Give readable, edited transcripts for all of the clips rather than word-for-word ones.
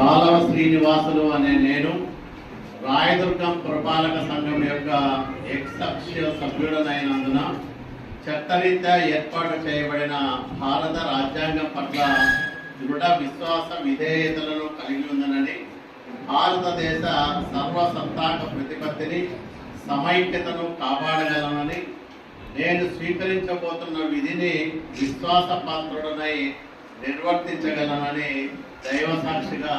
గాలవ శ్రీనివాసులు అనే నేను రాయదుర్గం పురపాలక సంఘం యొక్క ఎక్సెప్షియో సభ్యుడనైనందున చట్టరీత్యా ఏర్పాటు చేయబడిన భారత రాజ్యాంగం పట్ల దృఢ విశ్వాస విధేయతలను కలిగి ఉందనని, భారతదేశ సర్వసత్తాక ప్రతిపత్తిని సమైక్యతను కాపాడగలనని, నేను స్వీకరించబోతున్న విధిని విశ్వాసపాత్రుడనై నిర్వర్తించగలనని దైవ సాక్షిగా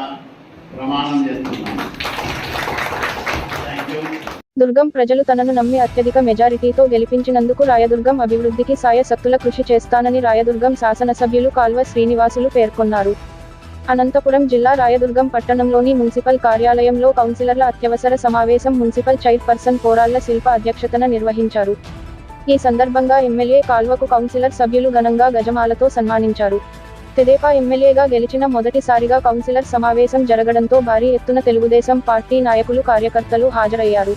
ప్రమాణం చేస్తున్నాను. దుర్గం ప్రజలు తనను నమ్మి అత్యధిక మెజారిటీతో గెలిపించినందుకు రాయదుర్గం అభివృద్ధికి సాయశక్తుల కృషి చేస్తానని రాయదుర్గం శాసనసభ్యులు కాల్వ శ్రీనివాసులు పేర్కొన్నారు. అనంతపురం జిల్లా రాయదుర్గం పట్టణంలోని మున్సిపల్ కార్యాలయంలో కౌన్సిలర్ల అత్యవసర సమావేశం మున్సిపల్ చైర్పర్సన్ పోరాళ్ల శిల్ప అధ్యక్షతన నిర్వహించారు. ఈ సందర్భంగా ఎమ్మెల్యే కాల్వకు కౌన్సిలర్ సభ్యులు ఘనంగా గజమాలతో సన్మానించారు. తెదేపా ఎమ్మెల్యేగా గెలిచిన మొదటిసారిగా కౌన్సిలర్ సమావేశం జరగడంతో భారీ ఎత్తున తెలుగుదేశం పార్టీ నాయకులు కార్యకర్తలు హాజరయ్యారు.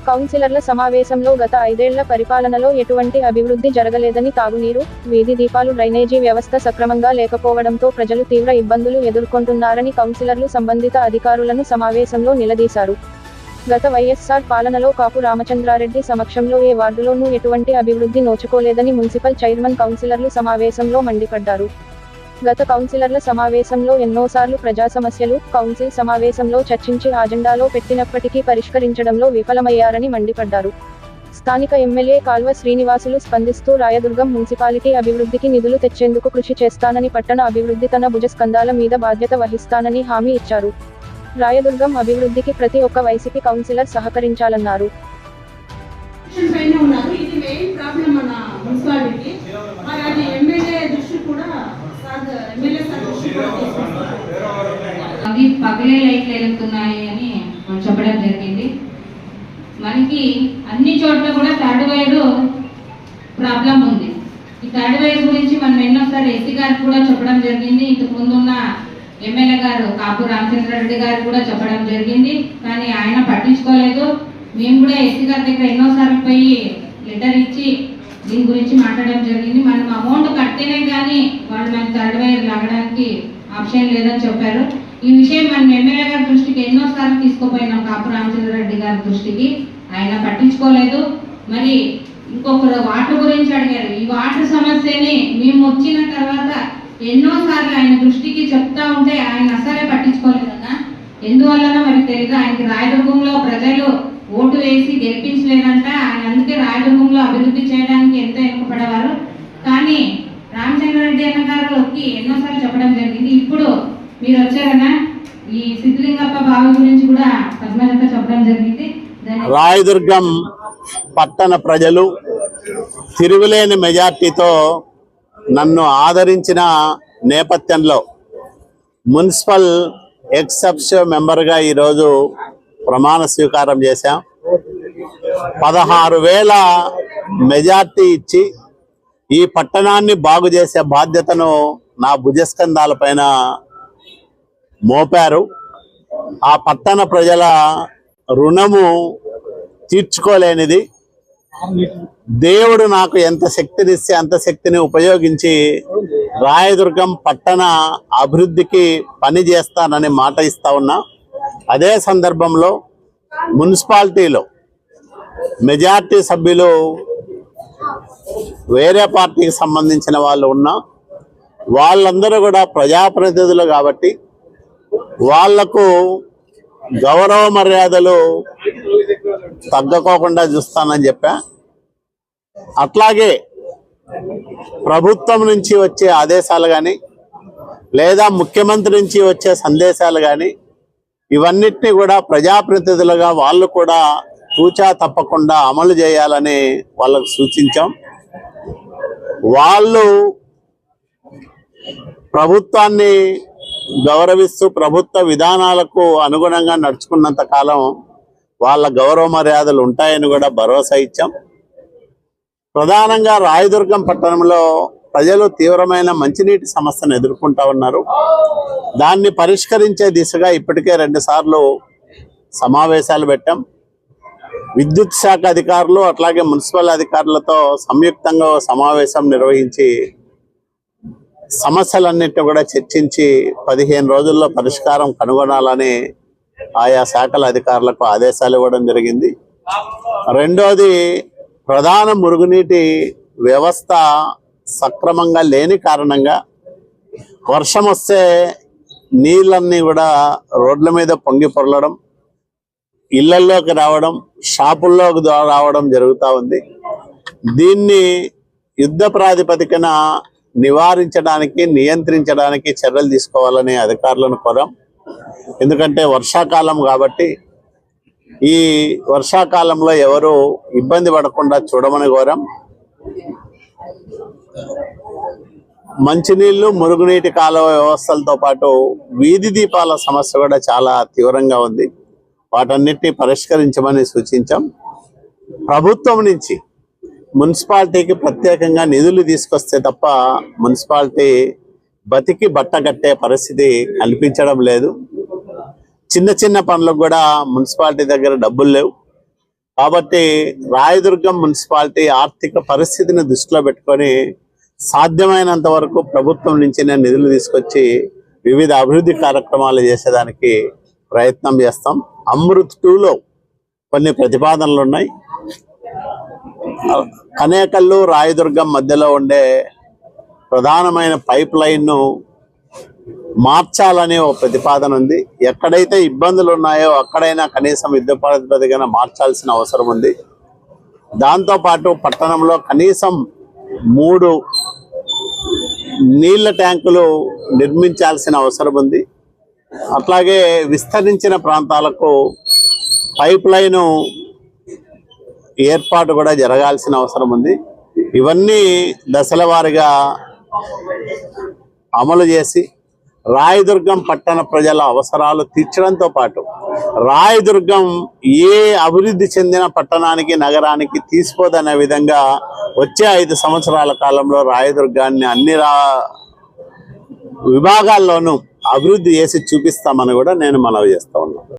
కౌన్సిలర్ల సమావేశంలో గత 5 ఏళ్ల పరిపాలనలో ఎటువంటి అభివృద్ధి జరగలేదని, తాగునీరు, వీధి దీపాలు, డ్రైనేజీ వ్యవస్థ సక్రమంగా లేకపోవడంతో ప్రజలు తీవ్ర ఇబ్బందులు ఎదుర్కొంటున్నారని కౌన్సిలర్లు సంబంధిత అధికారులను సమావేశంలో నిలదీశారు. గత వైఎస్ఆర్ పాలనలో కాపు రామచంద్రారెడ్డి సమక్షంలో ఏ వార్డులోనూ ఎటువంటి అభివృద్ధి నోచుకోలేదని మున్సిపల్ చైర్మన్ కౌన్సిలర్లు సమావేశంలో మండిపడ్డారు. గత కౌన్సిలర్ల సమావేశంలో ఎన్నోసార్లు ప్రజా సమస్యలు కౌన్సిల్ సమావేశంలో చర్చించి అజెండాలో పెట్టినప్పటికీ పరిష్కరించడంలో విఫలమయ్యారని మండిపడ్డారు. స్థానిక ఎమ్మెల్యే కాల్వ శ్రీనివాసులు స్పందిస్తూ రాయదుర్గం మున్సిపాలిటీ అభివృద్ధికి నిధులు తెచ్చేందుకు కృషి చేస్తానని, పట్టణ అభివృద్ధి తన భుజస్కంధాల మీద బాధ్యత వహిస్తానని హామీ ఇచ్చారు. రాయదుర్గం అభివృద్ధికి ప్రతి ఒక్క వైసీపీ కౌన్సిలర్ సహకరించాలన్నారు. అవి పగలే లైట్లు వెలుగుతున్నాయి అని చెప్పడం జరిగింది. మనకి అన్ని చోట్ల కూడా థర్డ్ వైర్ ప్రాబ్లం ఉంది. ఈ థర్డ్ వైర్ గురించి మనం ఎన్నోసారి ఎస్సీ గారికి కూడా చెప్పడం జరిగింది. ఇంతకు ముందున్న ఎమ్మెల్యే గారు కాపు రామచంద్రారెడ్డి గారు కూడా చెప్పడం జరిగింది, కానీ ఆయన పట్టించుకోలేదు. మేము కూడా ఎస్సీ గారి దగ్గర ఎన్నోసార్లు పోయి లెటర్ ఇచ్చి దీని గురించి మాట్లాడడం జరిగింది. మనం అమౌంట్ కడితేనే కానీ వాళ్ళు మనకి థర్డ్ వైర్ లాగడానికి ఆప్షన్ లేదని చెప్పారు. ఈ విషయం మనం ఎమ్మెల్యే గారి దృష్టికి ఎన్నోసార్లు తీసుకుపోయినాం, కాపు రామచంద్రారెడ్డి గారి దృష్టికి. ఆయన పట్టించుకోలేదు. మరి ఇంకొకరు వాటర్ గురించి అడిగారు. ఈ వాటర్ సమస్యని మేము వచ్చిన తర్వాత ఎన్నోసార్లు ఆయన దృష్టికి చెప్తా ఉంటే ఆయన అసలే పట్టించుకోలేదన్నా. ఎందువల్లనో మరి తెలియదు. ఆయనకి రాయదుర్గంలో ప్రజలు ఓటు వేసి గెలిపించలేదంట. ఆయన అందుకే రాయదుర్గంలో అభివృద్ధి చేయడానికి ఎంతో వెనుకపడేవారు. కానీ రామచంద్రారెడ్డి అన్న గారికి ఎన్నోసార్లు చెప్పడం జరిగింది. ఇప్పుడు మీరు వచ్చారన్నా, ఈ సిద్ధలింగప్ప బావి గురించి కూడా పద్మజంతా చెప్పడం జరిగింది. రాయదుర్గం పట్టణ ప్రజలు తిరుగులేని మెజార్టీతో నన్ను ఆదరించిన నేపథ్యంలో మున్సిపల్ ఎక్సెప్షియో మెంబర్గా ఈరోజు ప్రమాణ స్వీకారం చేశాం. 16,000 మెజార్టీ ఇచ్చి ఈ పట్టణాన్ని బాగు చేసే బాధ్యతను నా భుజస్కంధాల పైన మోపారు. ఆ పట్టణ ప్రజల రుణము తీర్చుకోలేనిది. దేవుడు నాకు ఎంత శక్తినిస్తే అంత శక్తిని ఉపయోగించి రాయదుర్గం పట్టణ అభివృద్ధికి పని చేస్తానని మాట ఇస్తా ఉన్నా. అదే సందర్భంలో మున్సిపాలిటీలో మెజార్టీ సభ్యులు వేరే పార్టీకి సంబంధించిన వాళ్ళు ఉన్నా, వాళ్ళందరూ కూడా ప్రజాప్రతినిధులు కాబట్టి వాళ్లకు గౌరవ మర్యాదలు తగ్గకోకుండా చూస్తానని చెప్పా. అట్లాగే ప్రభుత్వం నుంచి వచ్చే ఆదేశాలు కానీ లేదా ముఖ్యమంత్రి నుంచి వచ్చే సందేశాలు కానీ ఇవన్నిటినీ కూడా ప్రజాప్రతినిధులుగా వాళ్ళు కూడా తూచా తప్పకుండా అమలు చేయాలని వాళ్ళకు సూచించాం. వాళ్ళు ప్రభుత్వాన్ని గౌరవిస్తూ ప్రభుత్వ విధానాలకు అనుగుణంగా నడుచుకున్నంత కాలం వాళ్ళ గౌరవ మర్యాదలు ఉంటాయని కూడా భరోసా ఇచ్చాం. ప్రధానంగా రాయదుర్గం పట్టణంలో ప్రజలు తీవ్రమైన మంచినీటి సమస్యను ఎదుర్కొంటా ఉన్నారు. దాన్ని పరిష్కరించే దిశగా ఇప్పటికే 2 సార్లు సమావేశాలు పెట్టాం. విద్యుత్ శాఖ అధికారులు అట్లాగే మున్సిపల్ అధికారులతో సంయుక్తంగా సమావేశం నిర్వహించి సమస్యలన్నింటినీ కూడా చర్చించి 15 రోజుల్లో పరిష్కారం కనుగొనాలని ఆయా శాఖల అధికారులకు ఆదేశాలు ఇవ్వడం జరిగింది. రెండోది, ప్రధాన మురుగునీటి వ్యవస్థ సక్రమంగా లేని కారణంగా వర్షం వస్తే నీళ్ళన్నీ కూడా రోడ్ల మీద పొంగి పొరలడం, ఇళ్లలోకి రావడం, షాపుల్లోకి రావడం జరుగుతూ ఉంది. దీన్ని యుద్ధ ప్రాతిపదికన నివారించడానికి, నియంత్రించడానికి చర్యలు తీసుకోవాలని అధికారులను కోరాం. ఎందుకంటే వర్షాకాలం కాబట్టి ఈ వర్షాకాలంలో ఎవరు ఇబ్బంది పడకుండా చూడమని కోరాం. మంచినీళ్లు, మురుగునీటి కాలువ వ్యవస్థలతో పాటు వీధి దీపాల సమస్య కూడా చాలా తీవ్రంగా ఉంది. వాటన్నిటిని పరిష్కరించమని సూచించాం. ప్రభుత్వం నుంచి మున్సిపాలిటీకి ప్రత్యేకంగా నిధులు తీసుకొస్తే తప్ప మున్సిపాలిటీ బతికి బట్ట కట్టే పరిస్థితి కల్పించడం లేదు. చిన్న చిన్న పనులకు కూడా మున్సిపాలిటీ దగ్గర డబ్బులు లేవు. కాబట్టి రాయదుర్గం మున్సిపాలిటీ ఆర్థిక పరిస్థితిని దృష్టిలో పెట్టుకొని సాధ్యమైనంత వరకు ప్రభుత్వం నుంచి నిధులు తీసుకొచ్చి వివిధ అభివృద్ధి కార్యక్రమాలు చేసేదానికి ప్రయత్నం చేస్తాం. అమృత్ 2లో కొన్ని ప్రతిపాదనలు ఉన్నాయి. కనేకల్లు రాయదుర్గం మధ్యలో ఉండే ప్రధానమైన పైప్ లైన్ను మార్చాలనే ఒక ప్రతిపాదన ఉంది. ఎక్కడైతే ఇబ్బందులు ఉన్నాయో అక్కడైనా కనీసం యుద్ధ ప్రాతిపదికన మార్చాల్సిన అవసరం ఉంది. దాంతోపాటు పట్టణంలో కనీసం 3 నీళ్ల ట్యాంకులు నిర్మించాల్సిన అవసరం ఉంది. అట్లాగే విస్తరించిన ప్రాంతాలకు పైప్ లైను ఏర్పాటు కూడా జరగాల్సిన అవసరం ఉంది. ఇవన్నీ దశల వారీగా అమలు చేసి రాయదుర్గం పట్టణ ప్రజల అవసరాలు తీర్చడంతో పాటు రాయదుర్గం ఏ అభివృద్ధి చెందిన పట్టణానికి, నగరానికి తీసిపోదనే విధంగా వచ్చే 5 సంవత్సరాల కాలంలో రాయదుర్గాన్ని అన్ని విభాగాల్లోనూ అభివృద్ధి చేసి చూపిస్తామని కూడా నేను మనవి చేస్తా ఉన్నాను.